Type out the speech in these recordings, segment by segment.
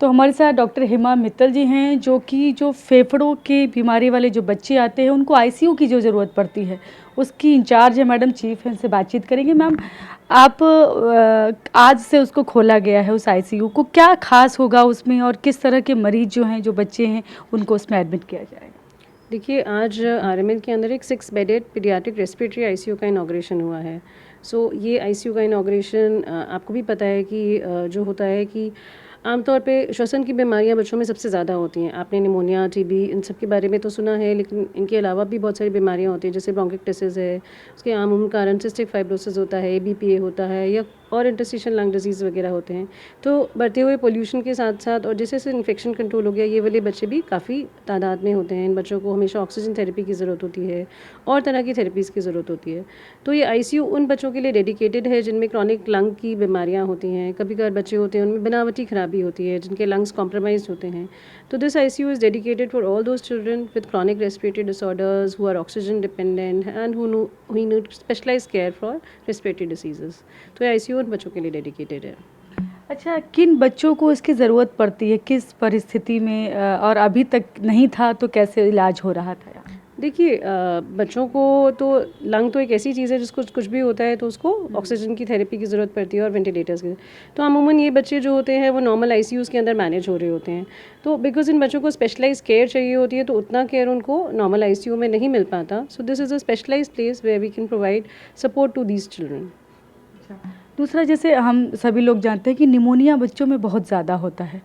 तो हमारे साथ डॉक्टर हेमा मित्तल जी हैं जो फेफड़ों की बीमारी वाले जो बच्चे आते हैं उनको आईसीयू की जो ज़रूरत पड़ती है उसकी इंचार्ज है मैडम, चीफ है, उनसे बातचीत करेंगे। मैम, आप आज से उसको खोला गया है उस आईसीयू को, क्या खास होगा उसमें और किस तरह के मरीज जो हैं, जो बच्चे हैं, उनको उसमें एडमिट किया जाएगा? देखिए, आज आरएमएल के अंदर एक 6 बेडेड पीडियाट्रिक रेस्पिरेटरी आईसीयू का इनॉग्रेशन हुआ है। ये आईसीयू का इनॉग्रेशन आपको भी पता है कि जो होता है कि आमतौर पे श्वसन की बीमारियां बच्चों में सबसे ज़्यादा होती हैं। आपने निमोनिया, टीबी इन सब के बारे में तो सुना है, लेकिन इनके अलावा भी बहुत सारी बीमारियां होती हैं, जैसे ब्रोंकाइटिस है, उसके आम कारण सिस्टिक फाइब्रोसिस होता है, एबीपीए होता है, या और इंटरस्टिशियल लंग डिजीज़ वगैरह होते हैं। तो बढ़ते हुए पोल्यूशन के साथ साथ और जैसे जैसे इन्फेक्शन कंट्रोल हो गया, ये वाले बच्चे भी काफ़ी तादाद में होते हैं। इन बच्चों को हमेशा ऑक्सीजन थेरेपी की ज़रूरत होती है और तरह की थेरेपीज़ की ज़रूरत होती है। तो ये आईसीयू उन बच्चों के लिए डेडिकेटेड है जिनमें क्रॉनिक लंग की बीमारियां होती हैं। कभी कभार बच्चे होते हैं उनमें बनावटी खराबी होती है, जिनके लंग्स कॉम्प्रोमाइज होते हैं। तो this ICU is dedicated for all those children with chronic respiratory disorders who are oxygen dependent and who need specialise care for respiratory diseases. तो ये आईसीयू उन बच्चों के लिए डेडिकेटेड है। अच्छा, किन बच्चों को इसकी ज़रूरत पड़ती है, किस परिस्थिति में, और अभी तक नहीं था तो कैसे इलाज हो रहा था? देखिए, बच्चों को तो लंग तो एक ऐसी चीज़ है जिसको कुछ भी होता है तो उसको ऑक्सीजन की थेरेपी की ज़रूरत पड़ती है और वेंटिलेटर्स की। तो अमूमन ये बच्चे जो होते हैं वो नॉर्मल आईसीयूज़ के अंदर मैनेज हो रहे होते हैं। तो बिकॉज इन बच्चों को स्पेशलाइज केयर चाहिए होती है, तो उतना केयर उनको नॉर्मल आईसीयू में नहीं मिल पाता। So this is a specialised place where we can provide support to these children. दूसरा, जैसे हम सभी लोग जानते हैं कि निमोनिया बच्चों में बहुत ज़्यादा होता है,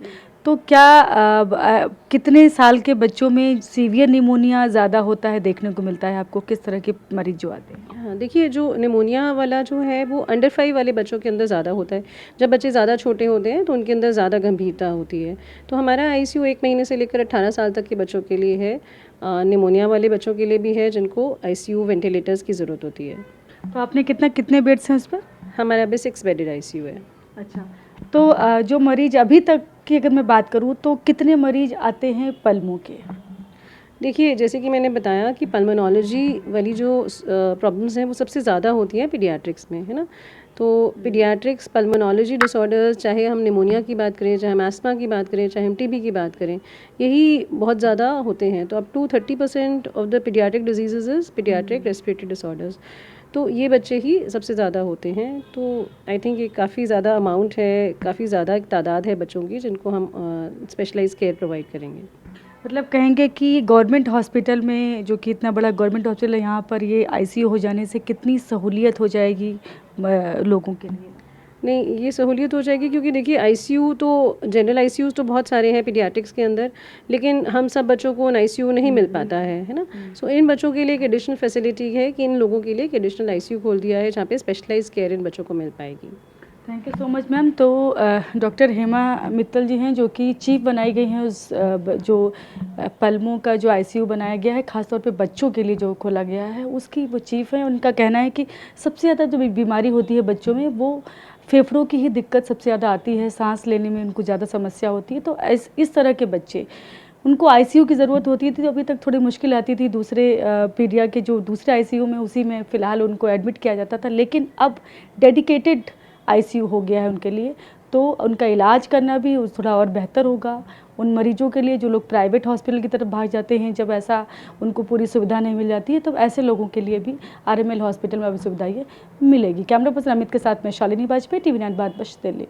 तो क्या कितने साल के बच्चों में सीवियर निमोनिया ज़्यादा होता है, देखने को मिलता है आपको? किस तरह के मरीज जो आते हैं? हाँ, देखिए, जो निमोनिया वाला जो है वो अंडर 5 वाले बच्चों के अंदर ज़्यादा होता है। जब बच्चे ज़्यादा छोटे होते हैं तो उनके अंदर ज़्यादा गंभीरता होती है। तो हमारा आईसीयू 1 महीने से लेकर 18 साल तक के बच्चों के लिए है। निमोनिया वाले बच्चों के लिए भी है जिनको आईसीयू वेंटिलेटर्स की ज़रूरत होती है। तो आपने कितने बेड्स हैं उस पर? हमारा अभी 6 बेडेड आईसीयू है। अच्छा, तो जो मरीज अभी तक की अगर मैं बात करूँ तो कितने मरीज आते हैं पल्मों के? देखिए, जैसे कि मैंने बताया कि पल्मोनोलॉजी वाली जो प्रॉब्लम्स हैं वो सबसे ज़्यादा होती हैं पीडियाट्रिक्स में, है ना। तो पीडियाट्रिक्स पल्मोनोलॉजी डिसऑर्डर्स, चाहे हम निमोनिया की बात करें, चाहे हम एस्मा की बात करें, चाहे हम टीबी की बात करें, यही बहुत ज़्यादा होते हैं। तो up to 30% of the paediatric diseases is paediatric respiratory disorders. तो ये बच्चे ही सबसे ज़्यादा होते हैं। तो आई थिंक ये काफ़ी ज़्यादा अमाउंट है, काफ़ी ज़्यादा तादाद है बच्चों की जिनको हम स्पेशलाइज केयर प्रोवाइड करेंगे। मतलब कहेंगे कि गवर्नमेंट हॉस्पिटल में, जो कि इतना बड़ा गवर्नमेंट हॉस्पिटल है, यहाँ पर ये आईसीयू हो जाने से कितनी सहूलियत हो जाएगी लोगों के लिए? नहीं, ये सहूलियत हो जाएगी क्योंकि देखिए, आईसीयू तो जनरल आईसीयूज़ तो बहुत सारे हैं पीडियाट्रिक्स के अंदर, लेकिन हम सब बच्चों को आईसीयू नहीं मिल पाता है ना। सो इन बच्चों के लिए एक एडिशनल फैसिलिटी है कि इन लोगों के लिए एक एडिशनल आईसीयू खोल दिया है जहाँ पे स्पेशलाइज केयर इन बच्चों को मिल पाएगी। Thank you so much ma'am. तो डॉक्टर हेमा मित्तल जी हैं जो कि चीफ बनाई गई हैं उस जो पल्मों का जो आईसीयू बनाया गया है खासतौर पे बच्चों के लिए जो खोला गया है, उसकी वो चीफ हैं। उनका कहना है कि सबसे ज़्यादा जो बीमारी होती है बच्चों में वो फेफड़ों की ही दिक्कत सबसे ज़्यादा आती है, सांस लेने में उनको ज़्यादा समस्या होती है। तो इस तरह के बच्चे, उनको आईसीयू की ज़रूरत होती थी, तो अभी तक थोड़ी मुश्किल आती थी। दूसरे पीडिया के जो दूसरे आईसीयू में, उसी में फ़िलहाल उनको एडमिट किया जाता था, लेकिन अब डेडिकेटेड आईसीयू हो गया है उनके लिए, तो उनका इलाज करना भी थोड़ा और बेहतर होगा उन मरीजों के लिए जो लोग प्राइवेट हॉस्पिटल की तरफ भाग जाते हैं। जब ऐसा उनको पूरी सुविधा नहीं मिल जाती है, तो ऐसे लोगों के लिए भी आरएमएल हॉस्पिटल में अभी सुविधा ये मिलेगी। कैमरा पर्सन अमित के साथ मैं शालिनी वाजपेयी, टीवी 9 बात बश दिल्ली।